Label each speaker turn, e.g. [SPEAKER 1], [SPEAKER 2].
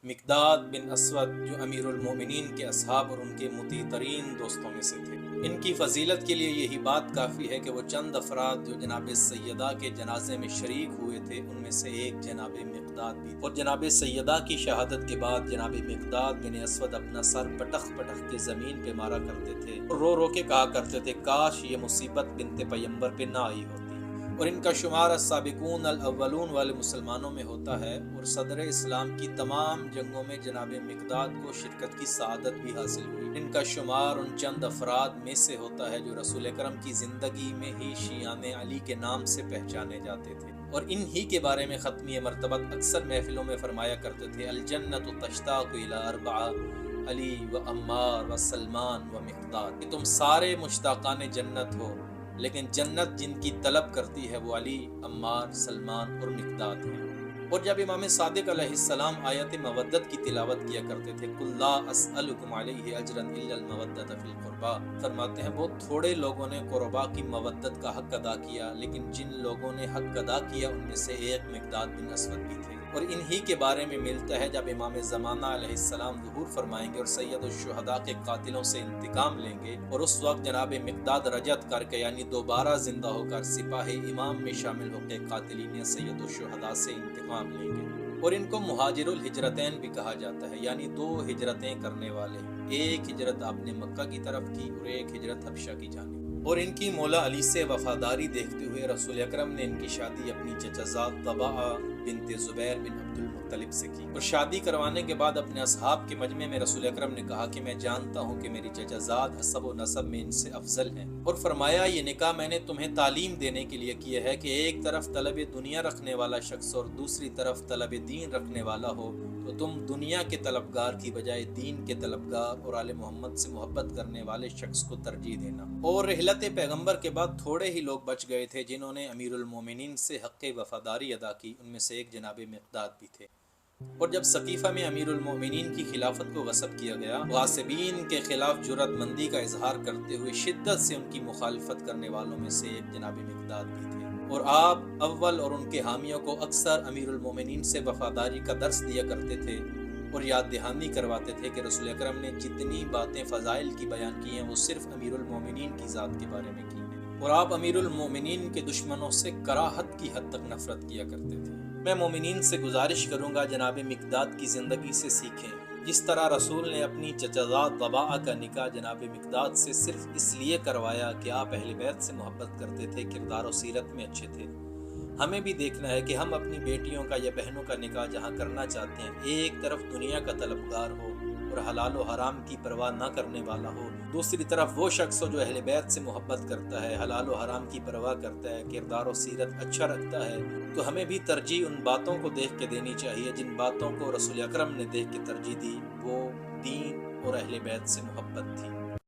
[SPEAKER 1] مقداد بن اسود جو امیر المومنین کے اصحاب اور ان کے مطیع ترین دوستوں میں سے تھے۔ ان کی فضیلت کے لیے یہی بات کافی ہے کہ وہ چند افراد جو جناب سیدہ کے جنازے میں شریک ہوئے تھے ان میں سے ایک جناب مقداد بھی تھے، اور جناب سیدہ کی شہادت کے بعد جناب مقداد بن اسود اپنا سر پٹخ پٹخ کے زمین پہ مارا کرتے تھے اور رو رو کے کہا کرتے تھے کاش یہ مصیبت بنت پیمبر پہ نہ آئی ہوتی۔ اور ان کا شمار السابقون الاولون والے مسلمانوں میں ہوتا ہے، اور صدر اسلام کی تمام جنگوں میں جناب مقداد کو شرکت کی سعادت بھی حاصل ہوئی۔ ان کا شمار ان چند افراد میں سے ہوتا ہے جو رسول اکرم کی زندگی میں ہی شیعان علی کے نام سے پہچانے جاتے تھے، اور ان ہی کے بارے میں ختمی مرتبت اکثر محفلوں میں فرمایا کرتے تھے الجنت تشتاق الی اربعہ علی و عمار و سلمان و مقداد، کہ تم سارے مشتاقان جنت ہو لیکن جنت جن کی طلب کرتی ہے وہ علی، عمار، سلمان اور مقداد ہیں۔ اور جب امام صادق علیہ السلام آیت مودت کی تلاوت کیا کرتے تھے قل لا اسألکم علیہ اجرا الا المودۃ فی القربا، فرماتے ہیں بہت تھوڑے لوگوں نے قربا کی مودت کا حق ادا کیا، لیکن جن لوگوں نے حق ادا کیا ان میں سے ایک مقداد بن اسود بھی تھے۔ اور انہی کے بارے میں ملتا ہے جب امام زمانہ علیہ السلام ظہور فرمائیں گے اور سید الشہداء کے قاتلوں سے انتقام لیں گے، اور اس وقت جناب مقداد رجعت کر کے یعنی دوبارہ زندہ ہو کر سپاہ امام میں شامل ہو کے قاتلین سید الشہداء سے انتقام لیں گے۔ اور ان کو مہاجر الہجرتین بھی کہا جاتا ہے، یعنی دو ہجرتیں کرنے والے، ایک ہجرت آپ نے مکہ کی طرف کی اور ایک ہجرت حبشہ کی جانب۔ اور ان کی مولا علی سے وفاداری دیکھتے ہوئے رسول اکرم نے ان کی شادی اپنی چچا زاد طباعہ بنت زبیر بن عبد المطلب سے کی، اور شادی کروانے کے بعد اپنے اصحاب کے مجمع میں رسول اکرم نے کہا کہ میں جانتا ہوں کہ میری چچا زاد حسب و نسب میں ان سے افضل ہیں، اور فرمایا یہ نکاح میں نے تمہیں تعلیم دینے کے لیے کیا ہے کہ ایک طرف طلب دنیا رکھنے والا شخص اور دوسری طرف طلب دین رکھنے والا ہو تو تم دنیا کے طلبگار کی بجائے دین کے طلبگار اور آل محمد سے محبت کرنے والے شخص کو ترجیح دینا۔ اور رحلت پیغمبر کے بعد تھوڑے ہی لوگ بچ گئے تھے جنہوں نے امیر المومنین سے حق وفاداری ادا کی، ان میں سے ایک جناب مقداد بھی تھے۔ اور جب سقیفہ میں امیر المومنین کی خلافت کو غصب کیا گیا، غاصبین کے خلاف جرأت مندی کا اظہار کرتے ہوئے شدت سے ان کی مخالفت کرنے والوں میں سے ایک جناب مقداد بھی تھے، اور آپ اول اور ان کے حامیوں کو اکثر امیر المومنین سے وفاداری کا درس دیا کرتے تھے اور یاد دہانی کرواتے تھے کہ رسول اکرم نے جتنی باتیں فضائل کی بیان کی ہیں وہ صرف امیر المومنین کی ذات کے بارے میں کی ہیں، اور آپ امیر المومنین کے دشمنوں سے کراہت کی حد تک نفرت کیا کرتے تھے۔ میں مومنین سے گزارش کروں گا جناب مقداد کی زندگی سے سیکھیں، جس طرح رسول نے اپنی چچا زاد طباعہ کا نکاح جناب مقداد سے صرف اس لیے کروایا کہ آپ اہل بیت سے محبت کرتے تھے، کردار و سیرت میں اچھے تھے۔ ہمیں بھی دیکھنا ہے کہ ہم اپنی بیٹیوں کا یا بہنوں کا نکاح جہاں کرنا چاہتے ہیں ایک طرف دنیا کا طلبگار ہو اور حلال و حرام کی پرواہ نہ کرنے والا ہو، دوسری طرف وہ شخص ہو جو اہل بیت سے محبت کرتا ہے، حلال و حرام کی پرواہ کرتا ہے، کردار و سیرت اچھا رکھتا ہے، تو ہمیں بھی ترجیح ان باتوں کو دیکھ کے دینی چاہیے جن باتوں کو رسول اکرم نے دیکھ کے ترجیح دی، وہ دین اور اہل بیت سے محبت تھی۔